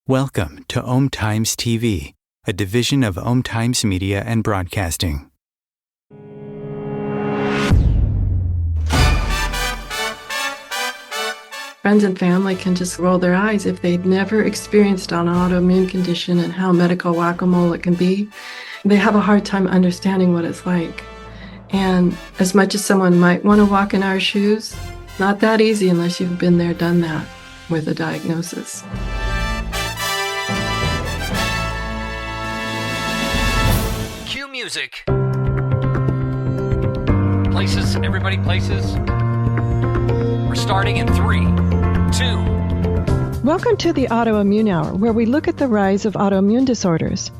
Welcome to Om Times TV, a division of Om Times Media and Broadcasting. Friends and family can just roll their eyes if they'd never experienced an autoimmune condition and how medical whack-a-mole it can be. They have a hard time understanding what it's like. And as much as someone might want to walk in our shoes, not that easy unless you've been there, done that with a diagnosis. Cue music. Places, everybody places. We're starting in 3, 2. Welcome to the Autoimmune Hour, where we look at the rise of autoimmune disorders.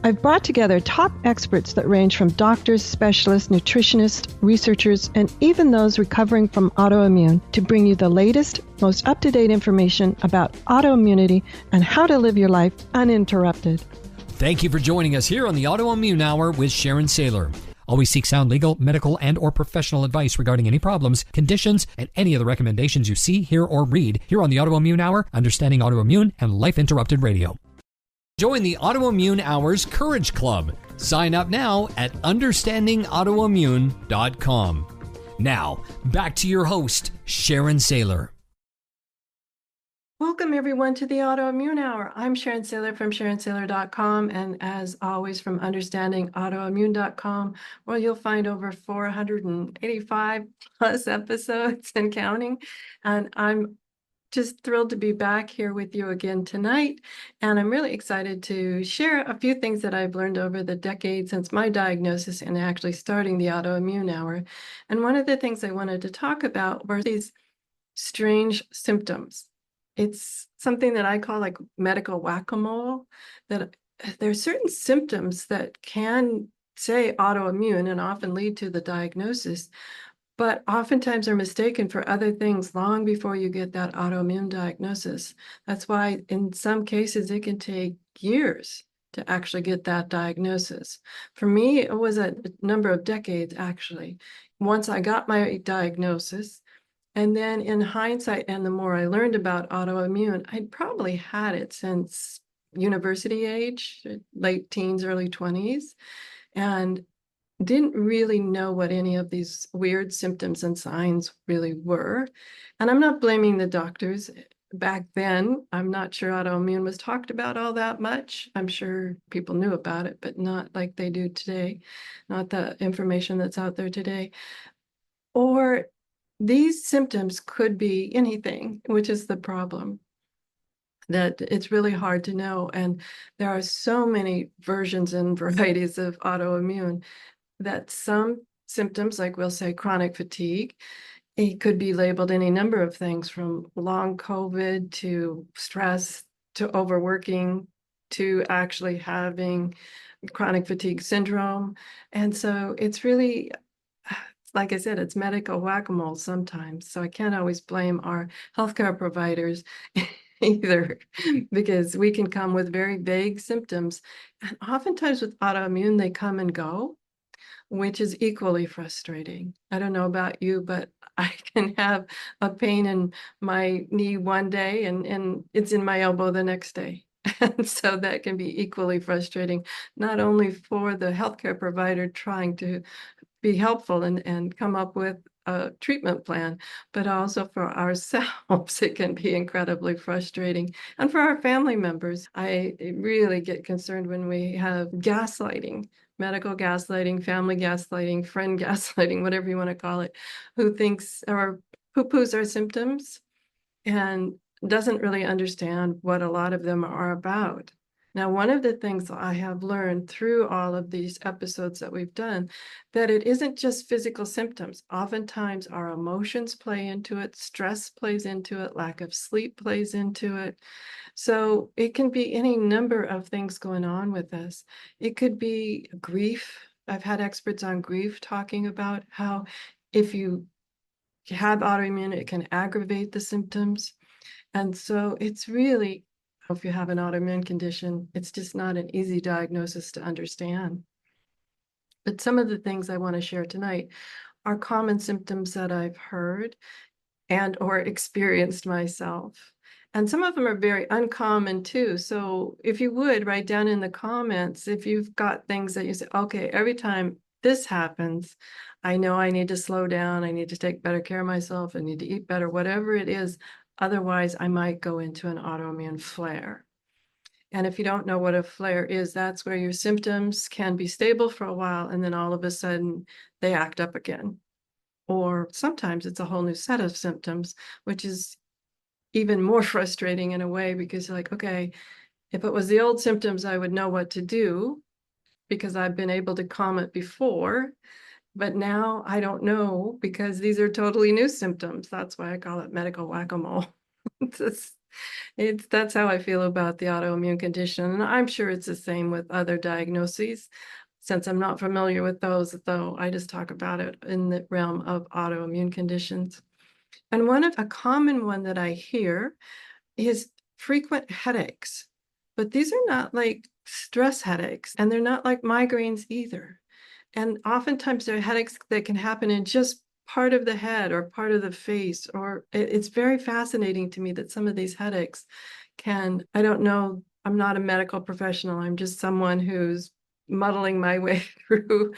I've brought together top experts that range from doctors, specialists, nutritionists, researchers, and even those recovering from autoimmune to bring you the latest, most up-to-date information about autoimmunity and how to live your life uninterrupted. Thank you for joining us here on the Autoimmune Hour with Sharon Sayler. Always seek sound legal, medical, and or professional advice regarding any problems, conditions, and any of the recommendations you see, hear, or read here on the Autoimmune Hour, Understanding Autoimmune, and Life Interrupted Radio. Join the Autoimmune Hour's Courage Club. Sign up now at understandingautoimmune.com. Now, back to your host, Sharon Sayler. Welcome, everyone, to the Autoimmune Hour. I'm Sharon Sayler from SharonSayler.com, and as always, from UnderstandingAutoimmune.com, where you'll find over 485 plus episodes and counting. And I'm just thrilled to be back here with you again tonight. And I'm really excited to share a few things that I've learned over the decade since my diagnosis and actually starting the Autoimmune Hour. And one of the things I wanted to talk about were these strange symptoms. It's something that I call like medical whack-a-mole, that there are certain symptoms that can say autoimmune and often lead to the diagnosis, but oftentimes are mistaken for other things long before you get that autoimmune diagnosis. That's why in some cases it can take years to actually get that diagnosis. For me, it was a number of decades, actually. Once I got my diagnosis, and then in hindsight, and the more I learned about autoimmune, I'd probably had it since university age, late teens, early 20s, and didn't really know what any of these weird symptoms and signs really were. And I'm not blaming the doctors. Back then, I'm not sure autoimmune was talked about all that much. I'm sure people knew about it, but not like they do today, not the information that's out there today. Or these symptoms could be anything, which is the problem, that it's really hard to know. And there are so many versions and varieties of autoimmune that some symptoms, like we'll say chronic fatigue, it could be labeled any number of things, from long COVID to stress to overworking to actually having chronic fatigue syndrome. And so it's really, like I said, it's medical whack-a-mole sometimes. So I can't always blame our healthcare providers either, because we can come with very vague symptoms. And oftentimes with autoimmune, they come and go, which is equally frustrating. I don't know about you, but I can have a pain in my knee one day and it's in my elbow the next day. And so that can be equally frustrating, not only for the healthcare provider trying to be helpful and come up with a treatment plan, but also for ourselves, it can be incredibly frustrating. And for our family members, I really get concerned when we have gaslighting, medical gaslighting, family gaslighting, friend gaslighting, whatever you want to call it, who thinks or poo-poos our symptoms and doesn't really understand what a lot of them are about. Now, one of the things I have learned through all of these episodes that we've done, that it isn't just physical symptoms. Oftentimes our emotions play into it, stress plays into it, lack of sleep plays into it. So it can be any number of things going on with us. It could be grief. I've had experts on grief talking about how if you have autoimmune, it can aggravate the symptoms. And so it's really, if you have an autoimmune condition, it's just not an easy diagnosis to understand. But some of the things I want to share tonight are common symptoms that I've heard and or experienced myself. And some of them are very uncommon too. So if you would write down in the comments, if you've got things that you say, okay, every time this happens, I know I need to slow down. I need to take better care of myself. I need to eat better, whatever it is. Otherwise, I might go into an autoimmune flare. And if you don't know what a flare is, that's where your symptoms can be stable for a while, and then all of a sudden they act up again. Or sometimes it's a whole new set of symptoms, which is even more frustrating in a way, because you're like, okay, if it was the old symptoms, I would know what to do because I've been able to calm it before. But now I don't know because these are totally new symptoms. That's why I call it medical whack-a-mole. That's how I feel about the autoimmune condition. And I'm sure it's the same with other diagnoses. Since I'm not familiar with those, though, I just talk about it in the realm of autoimmune conditions. And a common one that I hear is frequent headaches. But these are not like stress headaches, and they're not like migraines either. And oftentimes they're headaches that can happen in just part of the head or part of the face, or it's very fascinating to me that some of these headaches can, I don't know, I'm not a medical professional, I'm just someone who's muddling my way through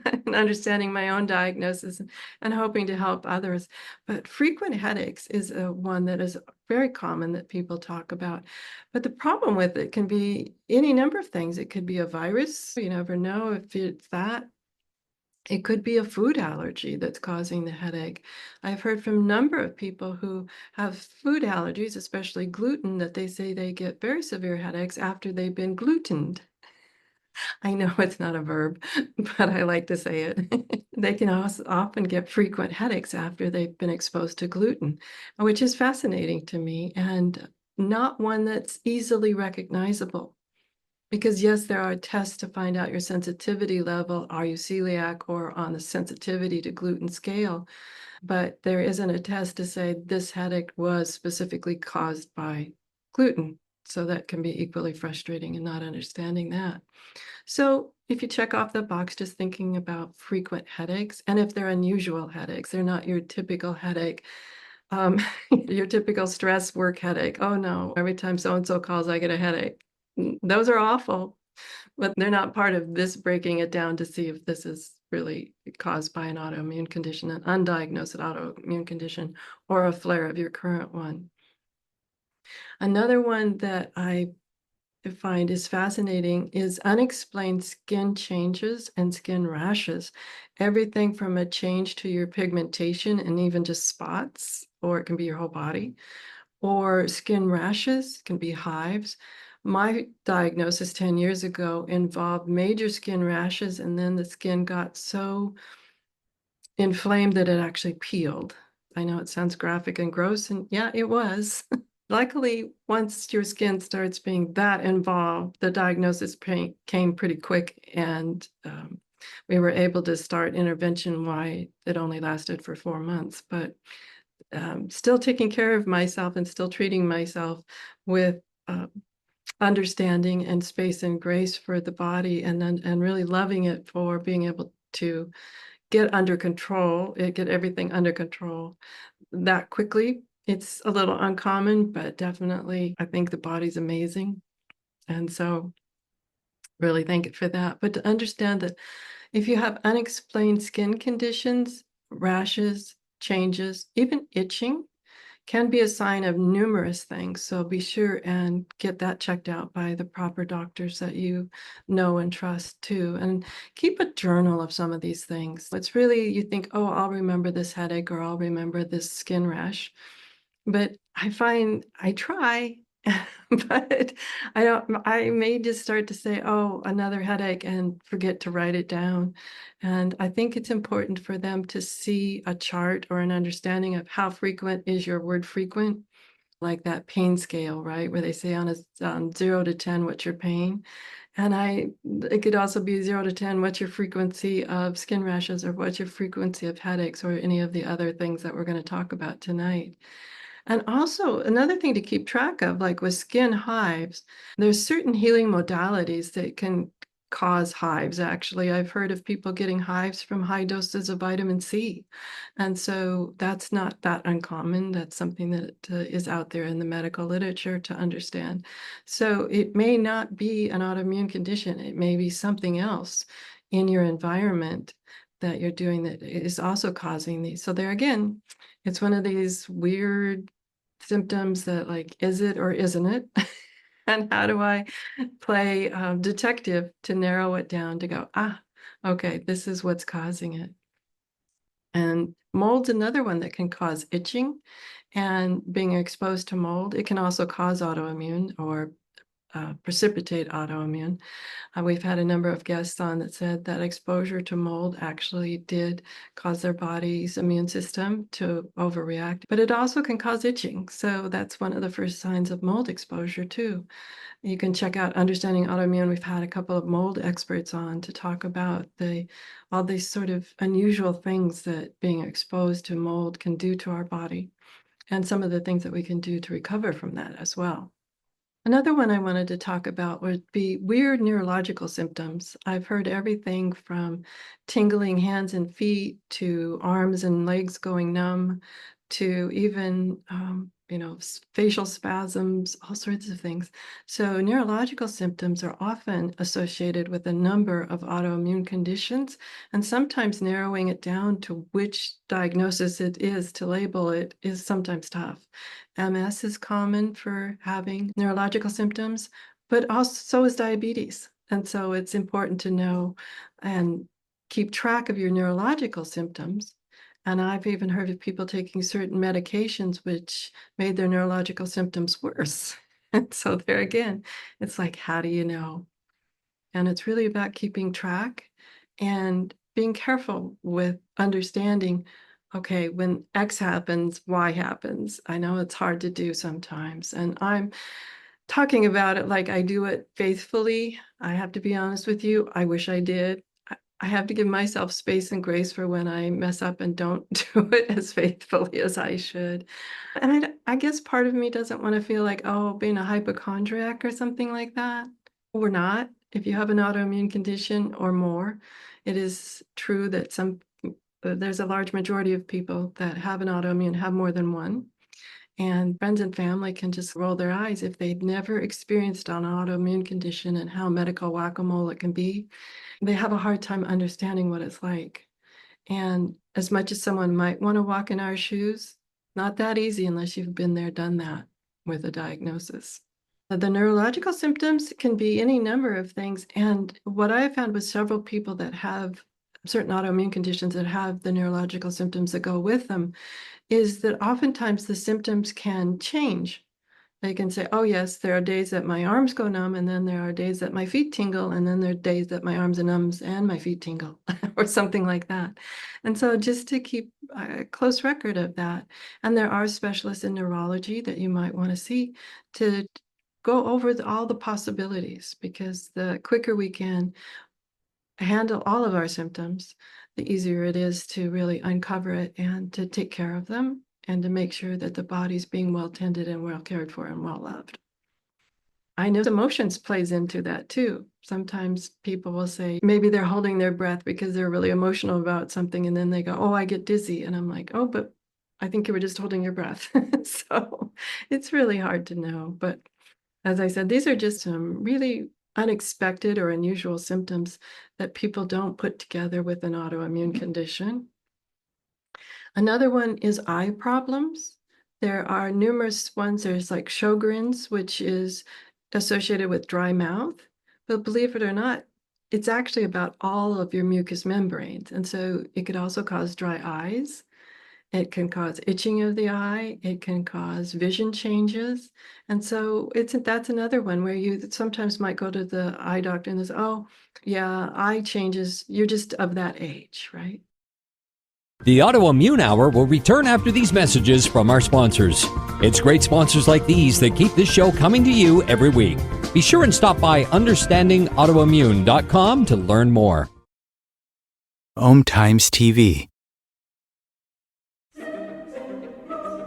and understanding my own diagnosis and hoping to help others. But frequent headaches is one that is very common that people talk about. But the problem with it can be any number of things. It could be a virus. You never know if it's that. It could be a food allergy that's causing the headache. I've heard from a number of people who have food allergies, especially gluten, that they say they get very severe headaches after they've been glutened. I know it's not a verb, but I like to say it. They can also often get frequent headaches after they've been exposed to gluten, which is fascinating to me and not one that's easily recognizable. Because yes, there are tests to find out your sensitivity level. Are you celiac or on the sensitivity to gluten scale? But there isn't a test to say this headache was specifically caused by gluten. So that can be equally frustrating and not understanding that. So if you check off the box, just thinking about frequent headaches, and if they're unusual headaches, they're not your typical headache, your typical stress work headache. Oh no, every time so-and-so calls, I get a headache. Those are awful, but they're not part of this breaking it down to see if this is really caused by an autoimmune condition, an undiagnosed autoimmune condition, or a flare of your current one. Another one that I find is fascinating is unexplained skin changes and skin rashes. Everything from a change to your pigmentation and even just spots, or it can be your whole body, or skin rashes, can be hives. My diagnosis 10 years ago involved major skin rashes, and then the skin got so inflamed that it actually peeled. I know it sounds graphic and gross, and yeah, it was. Luckily, once your skin starts being that involved, the diagnosis came pretty quick, and we were able to start intervention. Why it only lasted for 4 months, but still taking care of myself and still treating myself with understanding and space and grace for the body, and really loving it for being able to get under control, get everything under control that quickly. It's a little uncommon, but definitely I think the body's amazing. And so really thank it for that. But to understand that if you have unexplained skin conditions, rashes, changes, even itching, can be a sign of numerous things. So be sure and get that checked out by the proper doctors that you know and trust too. And keep a journal of some of these things. It's really, you think, oh, I'll remember this headache or I'll remember this skin rash. But I find I try, but I may just start to say, oh, another headache, and forget to write it down. And I think it's important for them to see a chart or an understanding of how frequent is your word frequent, like that pain scale, right? Where they say on a 0 to 10, what's your pain? And it could also be 0 to 10, what's your frequency of skin rashes, or what's your frequency of headaches, or any of the other things that we're going to talk about tonight. And also another thing to keep track of, like with skin hives, there's certain healing modalities that can cause hives, actually. I've heard of people getting hives from high doses of vitamin C. And so that's not that uncommon. That's something that is out there in the medical literature to understand. So it may not be an autoimmune condition. It may be something else in your environment that you're doing that is also causing these. So there again, it's one of these weird symptoms that, like, is it or isn't it? And how do I play detective to narrow it down to go, okay, this is what's causing it. And mold's another one that can cause itching, and being exposed to mold, it can also cause autoimmune or precipitate autoimmune. We've had a number of guests on that said that exposure to mold actually did cause their body's immune system to overreact, but it also can cause itching. So that's one of the first signs of mold exposure too. You can check out Understanding Autoimmune. We've had a couple of mold experts on to talk about all these sort of unusual things that being exposed to mold can do to our body, and some of the things that we can do to recover from that as well. Another one I wanted to talk about would be weird neurological symptoms. I've heard everything from tingling hands and feet to arms and legs going numb to even, facial spasms, all sorts of things. So neurological symptoms are often associated with a number of autoimmune conditions, and sometimes narrowing it down to which diagnosis it is to label it is sometimes tough. MS is common for having neurological symptoms, but also so is diabetes. And so it's important to know and keep track of your neurological symptoms. And I've even heard of people taking certain medications which made their neurological symptoms worse. And so there again, it's like, how do you know? And it's really about keeping track and being careful with understanding, okay, when X happens, Y happens. I know it's hard to do sometimes. And I'm talking about it like I do it faithfully. I have to be honest with you. I wish I did. I have to give myself space and grace for when I mess up and don't do it as faithfully as I should. And I guess part of me doesn't want to feel like, oh, being a hypochondriac or something like that. We're not. If you have an autoimmune condition or more, it is true that there's a large majority of people that have an autoimmune have more than one. And friends and family can just roll their eyes if they've never experienced an autoimmune condition and how medical whack-a-mole it can be. They have a hard time understanding what it's like. And as much as someone might want to walk in our shoes, not that easy unless you've been there, done that with a diagnosis. The neurological symptoms can be any number of things. And what I have found with several people that have certain autoimmune conditions that have the neurological symptoms that go with them is that oftentimes the symptoms can change. They can say, oh, yes, there are days that my arms go numb, and then there are days that my feet tingle, and then there are days that my arms are numb and my feet tingle, or something like that. And so just to keep a close record of that. And there are specialists in neurology that you might want to see to go over all the possibilities, because the quicker we can handle all of our symptoms, the easier it is to really uncover it and to take care of them and to make sure that the body's being well tended and well cared for and well loved. I know emotions plays into that too. Sometimes people will say maybe they're holding their breath because they're really emotional about something, and then they go, oh, I get dizzy. And I'm like, oh, but I think you were just holding your breath. So it's really hard to know. But as I said, these are just some really unexpected or unusual symptoms that people don't put together with an autoimmune condition. Another one is eye problems. There are numerous ones. There's like Sjogren's, which is associated with dry mouth. But believe it or not, it's actually about all of your mucous membranes. And so it could also cause dry eyes. It can cause itching of the eye. It can cause vision changes. And so that's another one where you sometimes might go to the eye doctor and say, oh, yeah, eye changes. You're just of that age, right? The Autoimmune Hour will return after these messages from our sponsors. It's great sponsors like these that keep this show coming to you every week. Be sure and stop by understandingautoimmune.com to learn more. Times TV.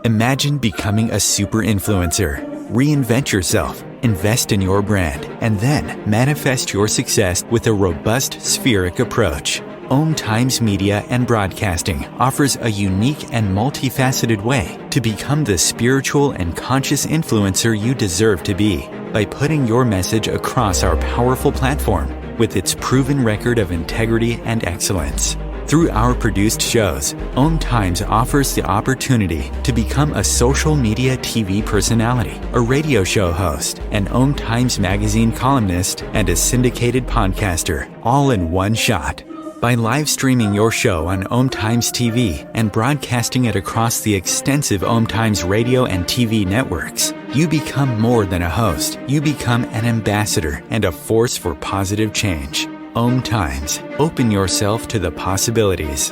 Imagine becoming a super influencer. Reinvent yourself, invest in your brand, and then manifest your success with a robust spheric approach. Om Times Media and Broadcasting offers a unique and multifaceted way to become the spiritual and conscious influencer you deserve to be by putting your message across our powerful platform with its proven record of integrity and excellence. Through our produced shows, Om Times offers the opportunity to become a social media TV personality, a radio show host, an Om Times magazine columnist, and a syndicated podcaster, all in one shot. By live streaming your show on Om Times TV and broadcasting it across the extensive Om Times radio and TV networks, you become more than a host. You become an ambassador and a force for positive change. Om Times. Open yourself to the possibilities.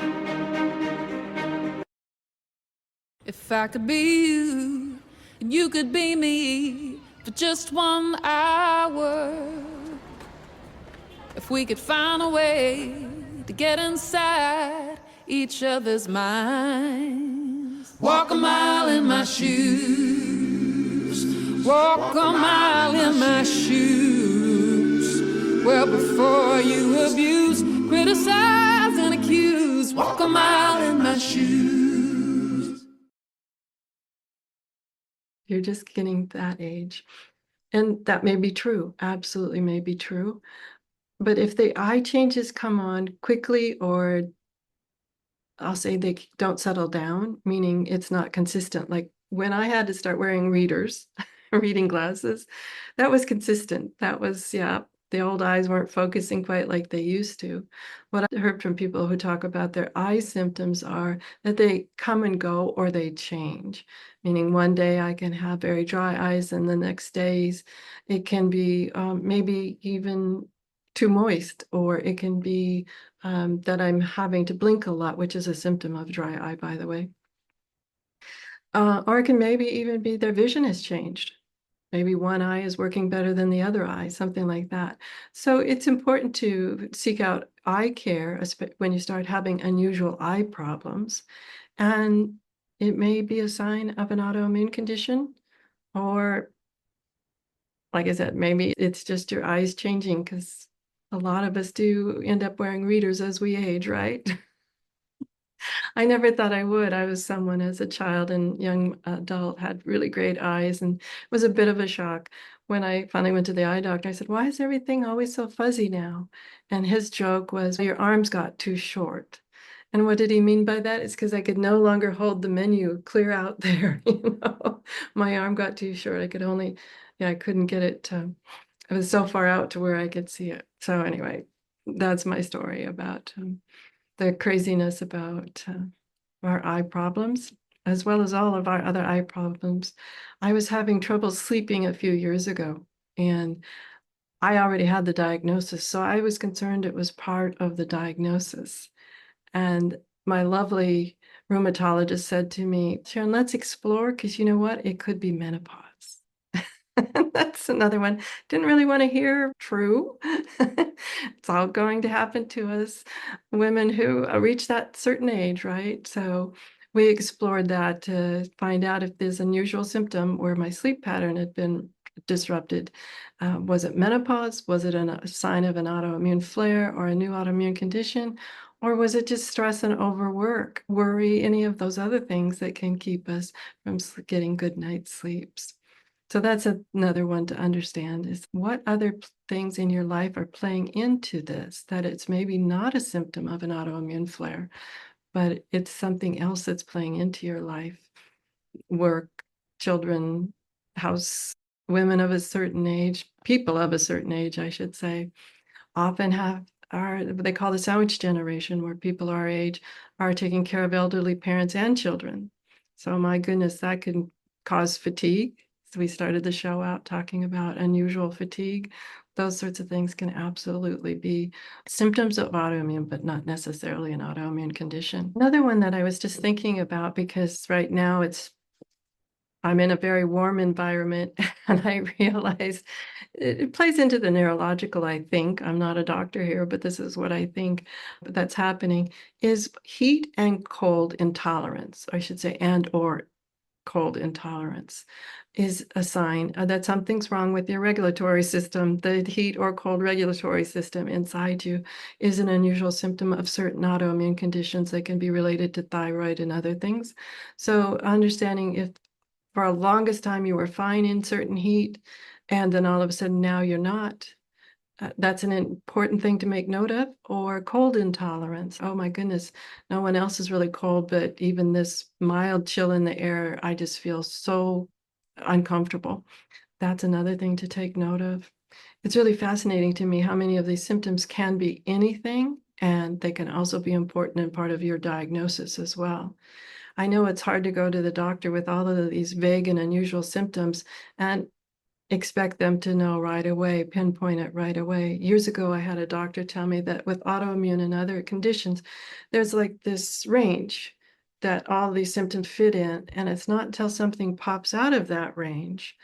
If I could be you, and you could be me for just 1 hour. If we could find a way to get inside each other's minds. Walk a mile in my shoes. Walk a mile in my shoes. Well, before you abuse, criticize, and accuse, walk a mile in my shoes. You're just getting that age. And that may be true, absolutely may be true. But if the eye changes come on quickly, or I'll say they don't settle down, meaning it's not consistent. Like when I had to start wearing readers, reading glasses, that was consistent. That was, yeah, the old eyes weren't focusing quite like they used to. What I heard from people who talk about their eye symptoms are that they come and go, or they change. Meaning one day I can have very dry eyes, and the next days it can be maybe even too moist, or it can be that I'm having to blink a lot, which is a symptom of dry eye, by the way. Or it can maybe even be their vision has changed. Maybe one eye is working better than the other eye, something like that. So it's important to seek out eye care when you start having unusual eye problems. And it may be a sign of an autoimmune condition, or like I said, maybe it's just your eyes changing, because a lot of us do end up wearing readers as we age, right? I never thought I would. I was someone as a child and young adult had really great eyes, and it was a bit of a shock when I finally went to the eye doctor. I said, "Why is everything always so fuzzy now?" And his joke was, "Your arms got too short." And what did he mean by that? It's because I could no longer hold the menu clear out there. My arm got too short. I could only, yeah, I couldn't get it to, it was so far out to where I could see it. So anyway, that's my story about the craziness about our eye problems, as well as all of our other eye problems. I was having trouble sleeping a few years ago, and I already had the diagnosis, so I was concerned it was part of the diagnosis. And my lovely rheumatologist said to me, "Sharon, let's explore, because you know what? It could be menopause." That's another one. Didn't really want to hear. True. It's all going to happen to us, women who reach that certain age, right? So we explored that to find out if there's unusual symptom where my sleep pattern had been disrupted. Was it menopause? Was it a sign of an autoimmune flare or a new autoimmune condition? Or was it just stress and overwork, worry, any of those other things that can keep us from getting good night's sleeps? So that's another one to understand, is what other things in your life are playing into this, that it's maybe not a symptom of an autoimmune flare, but it's something else that's playing into your life. Work, children, house, women of a certain age, people of a certain age, I should say, often are what they call the sandwich generation, where people our age are taking care of elderly parents and children. So my goodness, that can cause fatigue. So we started the show out talking about unusual fatigue. Those sorts of things can absolutely be symptoms of autoimmune, but not necessarily an autoimmune condition. Another one that I was just thinking about, because right now I'm in a very warm environment, and I realized it plays into the neurological, I think. I'm not a doctor here, but this is what I think that's happening, is heat and cold intolerance, I should say, and or cold intolerance is a sign that something's wrong with your regulatory system. The heat or cold regulatory system inside you is an unusual symptom of certain autoimmune conditions that can be related to thyroid and other things. So understanding if for a longest time you were fine in certain heat, and then all of a sudden now you're not, that's an important thing to make note of. Or cold intolerance. Oh my goodness, no one else is really cold, but even this mild chill in the air, I just feel so uncomfortable. That's another thing to take note of. It's really fascinating to me how many of these symptoms can be anything, and they can also be important and part of your diagnosis as well. I know it's hard to go to the doctor with all of these vague and unusual symptoms and expect them to know right away, pinpoint it right away. Years ago, I had a doctor tell me that with autoimmune and other conditions, there's like this range that all these symptoms fit in, and it's not until something pops out of that range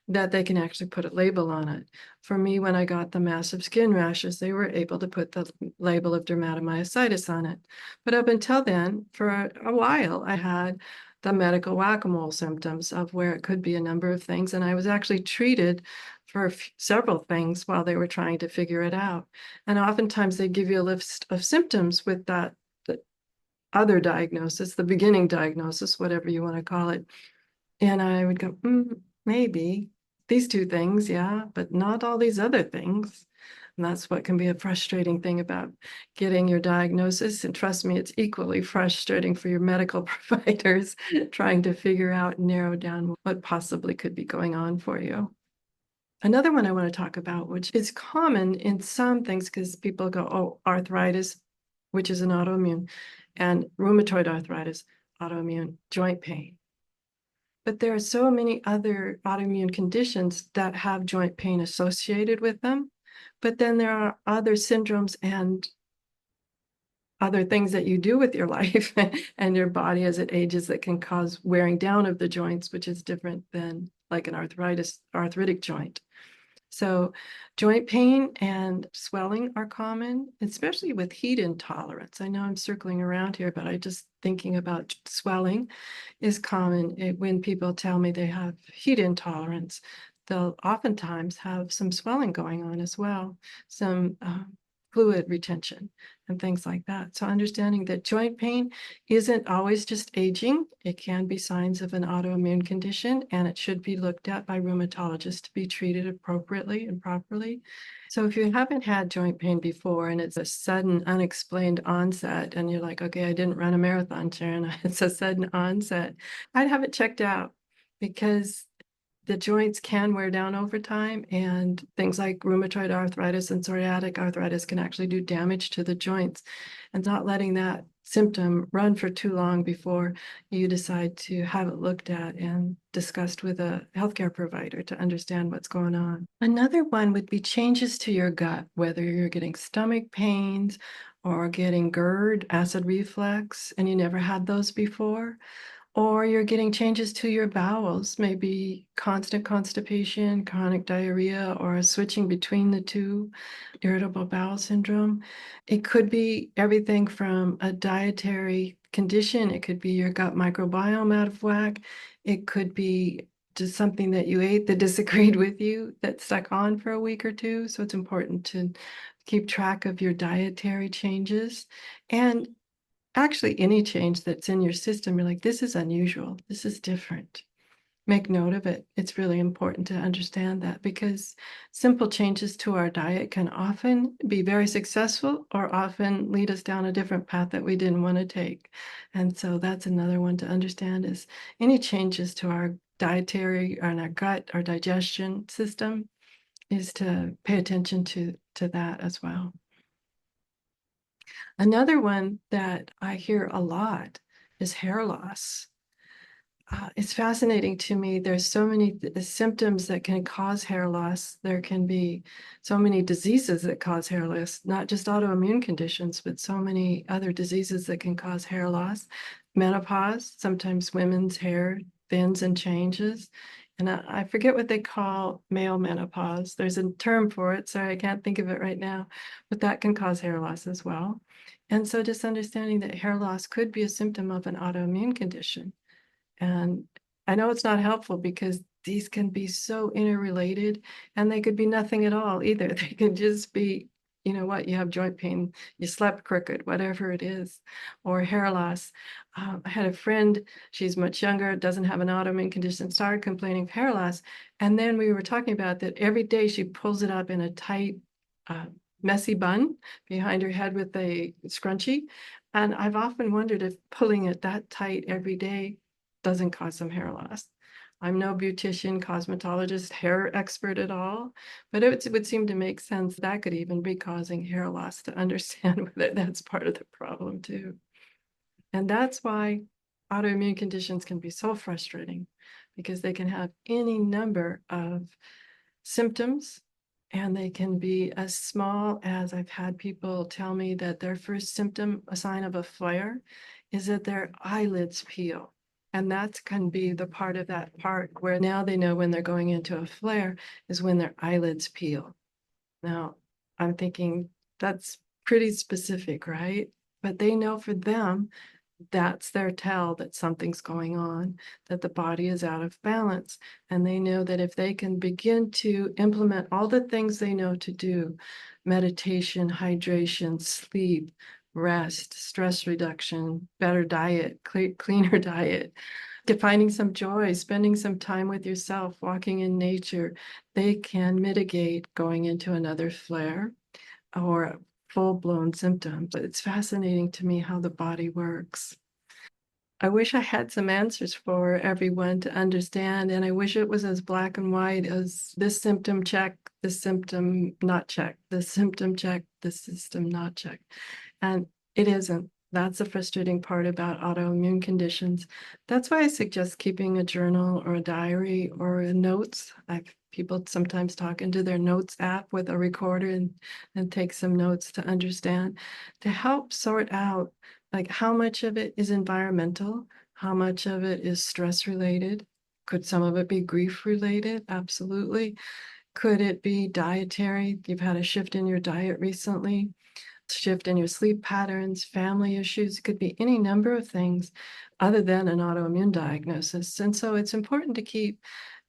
that they can actually put a label on it. For me, when I got the massive skin rashes, they were able to put the label of dermatomyositis on it. But up until then, for a while, I had the medical WhackaMole symptoms of where it could be a number of things. And I was actually treated for several things while they were trying to figure it out. And oftentimes they give you a list of symptoms with that other diagnosis, the beginning diagnosis, whatever you want to call it. And I would go, maybe these two things, yeah, but not all these other things. And that's what can be a frustrating thing about getting your diagnosis. And trust me, it's equally frustrating for your medical providers trying to figure out and narrow down what possibly could be going on for you. Another one I want to talk about, which is common in some things because people go, oh, arthritis, which is an autoimmune, and rheumatoid arthritis, autoimmune, joint pain. But there are so many other autoimmune conditions that have joint pain associated with them. But then there are other syndromes and other things that you do with your life and your body as it ages that can cause wearing down of the joints, which is different than like an arthritic joint. So joint pain and swelling are common, especially with heat intolerance. I know I'm circling around here, but I just thinking about swelling is common. When people tell me they have heat intolerance, they'll oftentimes have some swelling going on as well, some fluid retention and things like that. So understanding that joint pain isn't always just aging. It can be signs of an autoimmune condition, and it should be looked at by rheumatologists to be treated appropriately and properly. So if you haven't had joint pain before and it's a sudden unexplained onset and you're like, okay, I didn't run a marathon, Sharon, it's a sudden onset, I'd have it checked out because the joints can wear down over time, and things like rheumatoid arthritis and psoriatic arthritis can actually do damage to the joints, and not letting that symptom run for too long before you decide to have it looked at and discussed with a healthcare provider to understand what's going on. Another one would be changes to your gut, whether you're getting stomach pains or getting GERD, acid reflux, and you never had those before. Or you're getting changes to your bowels, maybe constant constipation, chronic diarrhea, or switching between the two, irritable bowel syndrome. It could be everything from a dietary condition. It could be your gut microbiome out of whack. It could be just something that you ate that disagreed with you that stuck on for a week or two. So it's important to keep track of your dietary changes. And actually, any change that's in your system, you're like, this is unusual. This is different. Make note of it. It's really important to understand that because simple changes to our diet can often be very successful or often lead us down a different path that we didn't want to take. And so that's another one to understand is any changes to our dietary and our gut, our digestion system is to pay attention to that as well. Another one that I hear a lot is hair loss. It's fascinating to me. There's so many symptoms that can cause hair loss. There can be so many diseases that cause hair loss, not just autoimmune conditions, but so many other diseases that can cause hair loss. Menopause, sometimes women's hair thins and changes. And I forget what they call male menopause. There's a term for it. Sorry, I can't think of it right now, but that can cause hair loss as well. And so just understanding that hair loss could be a symptom of an autoimmune condition. And I know it's not helpful because these can be so interrelated, and they could be nothing at all either. They could just be, you know what, you have joint pain, you slept crooked, whatever it is, or hair loss. I had a friend, she's much younger, doesn't have an autoimmune condition, started complaining of hair loss. And then we were talking about that every day she pulls it up in a tight, messy bun behind her head with a scrunchie. And I've often wondered if pulling it that tight every day doesn't cause some hair loss. I'm no beautician, cosmetologist, hair expert at all, but it would seem to make sense that could even be causing hair loss, to understand whether that's part of the problem too. And that's why autoimmune conditions can be so frustrating, because they can have any number of symptoms, and they can be as small as, I've had people tell me that their first symptom, a sign of a flare, is that their eyelids peel. And that can be the part of that part where now they know when they're going into a flare is when their eyelids peel. Now, I'm thinking that's pretty specific, right? But they know for them, that's their tell that something's going on, that the body is out of balance. And they know that if they can begin to implement all the things they know to do, meditation, hydration, sleep, rest, stress reduction, better diet, cleaner diet, finding some joy, spending some time with yourself, walking in nature, they can mitigate going into another flare or full-blown symptoms. It's fascinating to me how the body works. I wish I had some answers for everyone to understand, and I wish it was as black and white as this symptom check, this symptom not check, this symptom check, this system not check. And it isn't. That's the frustrating part about autoimmune conditions. That's why I suggest keeping a journal or a diary or a notes. People sometimes talk into their notes app with a recorder and take some notes to understand, to help sort out like how much of it is environmental, how much of it is stress related. Could some of it be grief related? Absolutely. Could it be dietary? You've had a shift in your diet recently, shift in your sleep patterns, family issues. It could be any number of things other than an autoimmune diagnosis. And so it's important to keep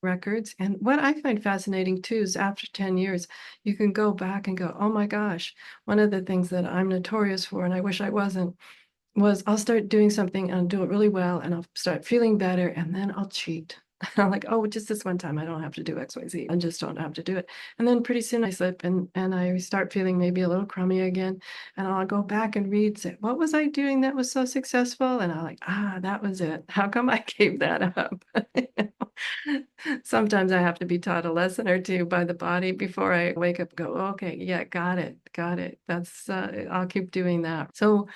records. And what I find fascinating too is after 10 years, you can go back and go, oh my gosh, one of the things that I'm notorious for, and I wish I wasn't, was I'll start doing something and I'll do it really well and I'll start feeling better and then I'll cheat. I'm like, oh, just this one time I don't have to do XYZ. I just don't have to do it. And then pretty soon I slip and I start feeling maybe a little crummy again. And I'll go back and read, say, what was I doing that was so successful? And I'm like, that was it. How come I gave that up? Sometimes I have to be taught a lesson or two by the body before I wake up and go, okay, yeah, got it. That's, I'll keep doing that. So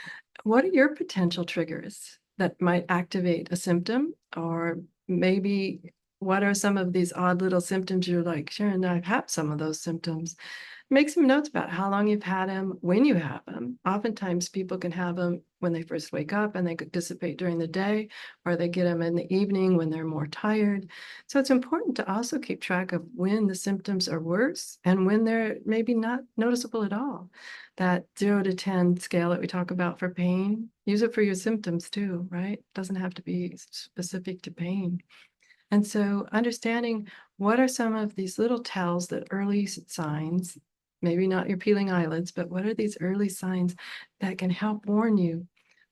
what are your potential triggers that might activate a symptom? Or maybe what are some of these odd little symptoms you're like, Sharon, I've had some of those symptoms. Make some notes about how long you've had them, when you have them. Oftentimes people can have them when they first wake up and they could dissipate during the day, or they get them in the evening when they're more tired. So it's important to also keep track of when the symptoms are worse and when they're maybe not noticeable at all. That 0 to 10 scale that we talk about for pain, use it for your symptoms too, right? It doesn't have to be specific to pain. And so understanding what are some of these little tells, that early signs, maybe not your peeling eyelids, but what are these early signs that can help warn you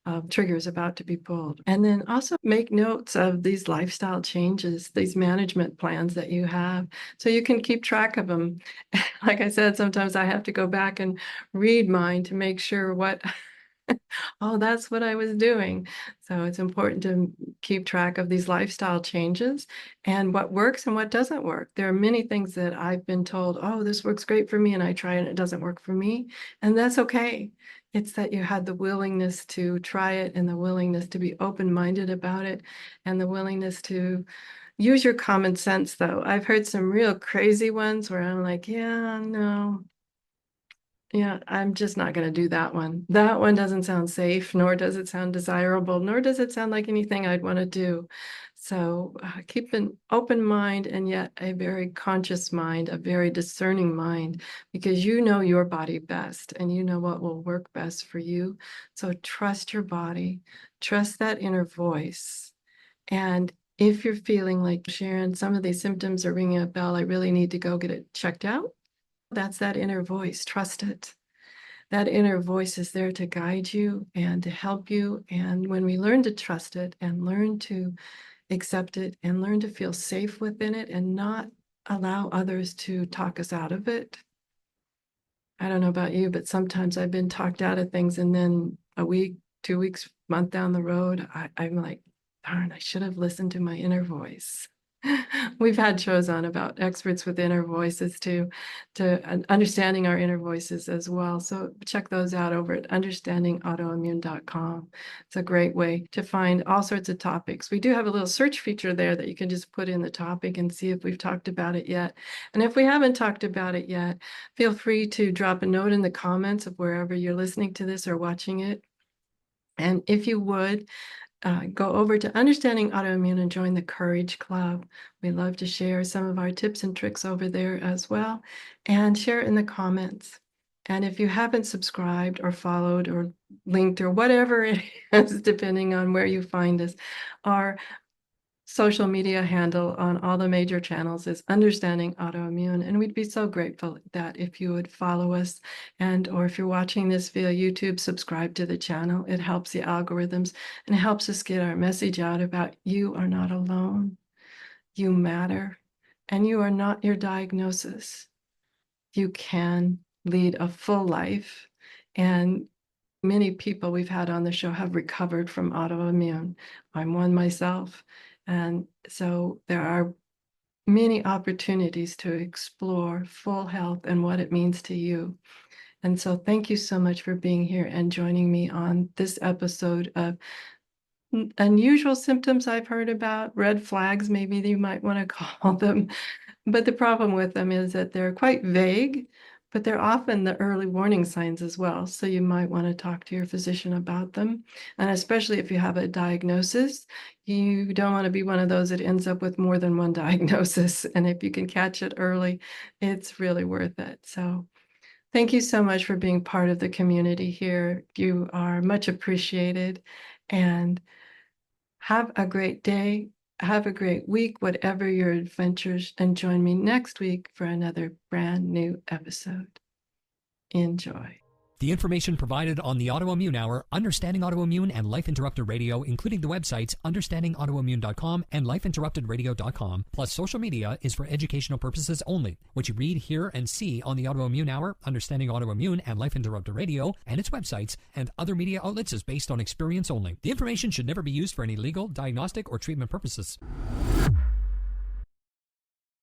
of triggers about to be pulled? And then also make notes of these lifestyle changes, these management plans that you have, so you can keep track of them. Like I said, sometimes I have to go back and read mine to make sure what oh, that's what I was doing. So it's important to keep track of these lifestyle changes and what works and what doesn't work. There are many things that I've been told, oh, this works great for me, and I try it and it doesn't work for me. And that's okay. It's that you had the willingness to try it and the willingness to be open-minded about it and the willingness to use your common sense, though. I've heard some real crazy ones where I'm like, yeah, no. Yeah, I'm just not going to do that one. That one doesn't sound safe, nor does it sound desirable, nor does it sound like anything I'd want to do. So keep an open mind and yet a very conscious mind, a very discerning mind, because you know your body best and you know what will work best for you. So trust your body, trust that inner voice. And If you're feeling like, Sharon, some of these symptoms are ringing a bell, I really need to go get it checked out. That's that inner voice. Trust it. That inner voice is there to guide you and to help you. And when we learn to trust it and learn to accept it and learn to feel safe within it and not allow others to talk us out of it. I don't know about you, but sometimes I've been talked out of things, and then a week, 2 weeks, month down the road, I'm like, darn, I should have listened to my inner voice. We've had shows on about experts with inner voices too, to understanding our inner voices as well. So check those out over at understandingautoimmune.com. It's a great way to find all sorts of topics. We do have a little search feature there that you can just put in the topic and see if we've talked about it yet. And if we haven't talked about it yet, feel free to drop a note in the comments of wherever you're listening to this or watching it. And if you would, go over to Understanding Autoimmune and join the Courage Club. We love to share some of our tips and tricks over there as well, and share it in the comments. And if you haven't subscribed or followed or linked or whatever it is, depending on where you find us, our social media handle on all the major channels is Understanding Autoimmune, and we'd be so grateful that if you would follow us, and or if you're watching this via YouTube, subscribe to the channel. It helps the algorithms and helps us get our message out about you are not alone, you matter, and you are not your diagnosis. You can lead a full life, and many people we've had on the show have recovered from autoimmune. I'm one myself. And so there are many opportunities to explore full health and what it means to you. And so thank you so much for being here and joining me on this episode of unusual symptoms I've heard about, red flags, maybe you might want to call them. But the problem with them is that they're quite vague, but they're often the early warning signs as well. So you might want to talk to your physician about them. And especially if you have a diagnosis, you don't want to be one of those that ends up with more than one diagnosis. And if you can catch it early, it's really worth it. So thank you so much for being part of the community here. You are much appreciated, and have a great day. Have a great week, whatever your adventures, and join me next week for another brand new episode. Enjoy. The information provided on the Autoimmune Hour, Understanding Autoimmune, and Life Interrupted Radio, including the websites understandingautoimmune.com and lifeinterruptedradio.com, plus social media, is for educational purposes only. What you read, hear, and see on the Autoimmune Hour, Understanding Autoimmune, and Life Interrupted Radio, and its websites, and other media outlets is based on experience only. The information should never be used for any legal, diagnostic, or treatment purposes.